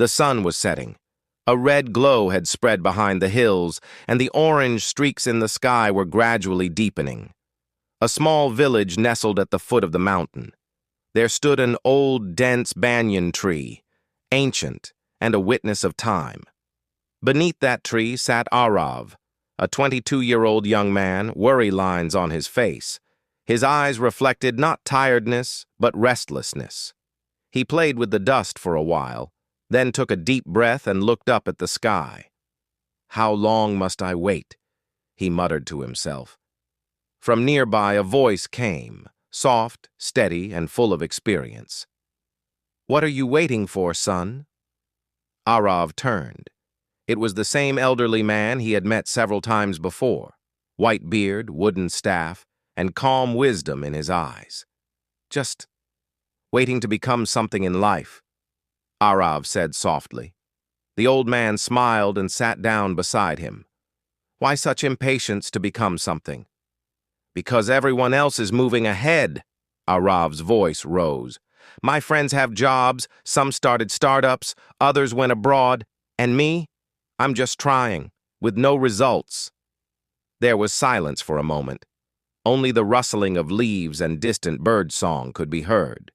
The sun was setting. A red glow had spread behind the hills, and the orange streaks in the sky were gradually deepening. A small village nestled at the foot of the mountain. There stood an old, dense banyan tree, ancient and a witness of time. Beneath that tree sat Arav, a 22-year-old young man, worry lines on his face. His eyes reflected not tiredness, but restlessness. He played with the dust for a while, then took a deep breath and looked up at the sky. "How long must I wait?" he muttered to himself. From nearby a voice came, soft, steady, and full of experience. "What are you waiting for, son?" Arav turned. It was the same elderly man he had met several times before, white beard, wooden staff, and calm wisdom in his eyes. "Just waiting to become something in life," Arav said softly. The old man smiled and sat down beside him. "Why such impatience to become something?" "Because everyone else is moving ahead," Arav's voice rose. "My friends have jobs, some started startups, others went abroad, and me? I'm just trying, with no results." There was silence for a moment. Only the rustling of leaves and distant bird song could be heard.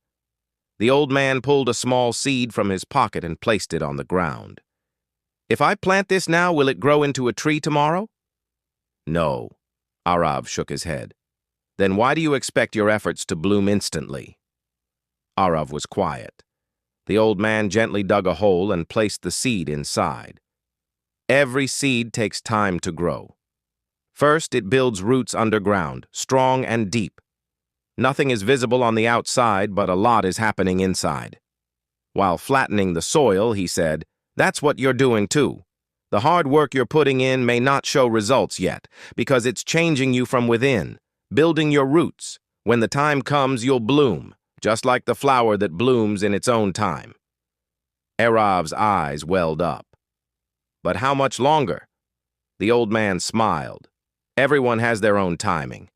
The old man pulled a small seed from his pocket and placed it on the ground. "If I plant this now, will it grow into a tree tomorrow?" "No," Arav shook his head. "Then why do you expect your efforts to bloom instantly?" Arav was quiet. The old man gently dug a hole and placed the seed inside. "Every seed takes time to grow. First, it builds roots underground, strong and deep. Nothing is visible on the outside, but a lot is happening inside. While flattening the soil," he said, "that's what you're doing too. The hard work you're putting in may not show results yet, because it's changing you from within, building your roots. When the time comes, you'll bloom, just like the flower that blooms in its own time." Arav's eyes welled up. "But how much longer?" The old man smiled. "Everyone has their own timing.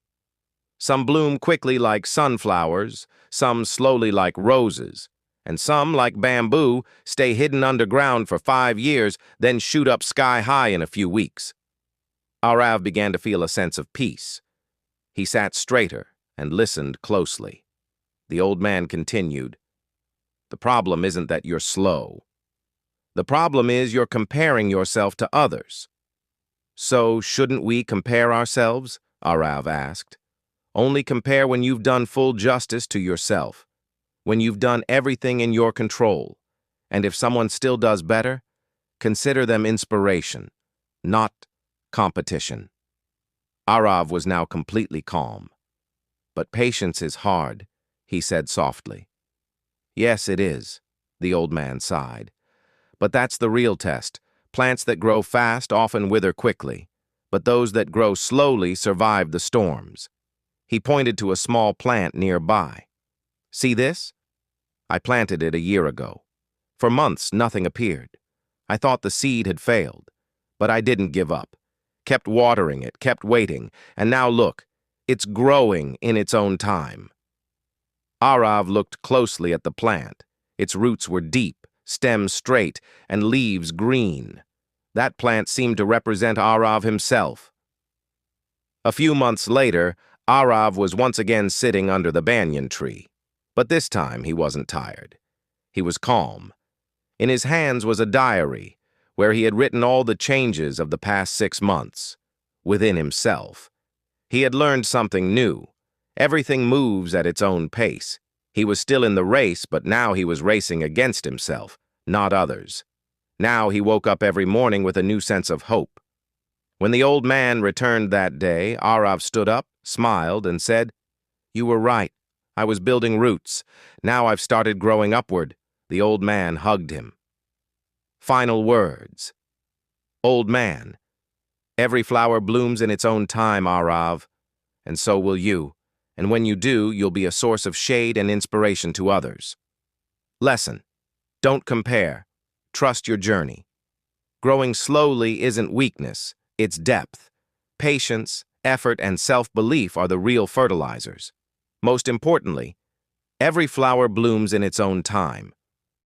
Some bloom quickly like sunflowers, some slowly like roses, and some, like bamboo, stay hidden underground for 5 years, then shoot up sky high in a few weeks." Arav began to feel a sense of peace. He sat straighter and listened closely. The old man continued, "The problem isn't that you're slow. The problem is you're comparing yourself to others." "So shouldn't we compare ourselves?" Arav asked. "Only compare when you've done full justice to yourself, when you've done everything in your control. And if someone still does better, consider them inspiration, not competition." Arav was now completely calm. "But patience is hard," he said softly. "Yes, it is," the old man sighed. "But that's the real test. Plants that grow fast often wither quickly, but those that grow slowly survive the storms." He pointed to a small plant nearby. "See this? I planted it a year ago. For months, nothing appeared. I thought the seed had failed, but I didn't give up. Kept watering it, kept waiting, and now look, it's growing in its own time." Arav looked closely at the plant. Its roots were deep, stems straight, and leaves green. That plant seemed to represent Arav himself. A few months later, Arav was once again sitting under the banyan tree. But this time he wasn't tired. He was calm. In his hands was a diary, where he had written all the changes of the past 6 months. Within himself, he had learned something new. Everything moves at its own pace. He was still in the race, but now he was racing against himself, not others. Now he woke up every morning with a new sense of hope. When the old man returned that day, Arav stood up, smiled, and said, "You were right. I was building roots. Now I've started growing upward." The old man hugged him. Final words. "Old man, every flower blooms in its own time, Arav, and so will you. And when you do, you'll be a source of shade and inspiration to others." Lesson: don't compare. Trust your journey. Growing slowly isn't weakness, it's depth. Patience, effort, and self-belief are the real fertilizers. Most importantly, every flower blooms in its own time.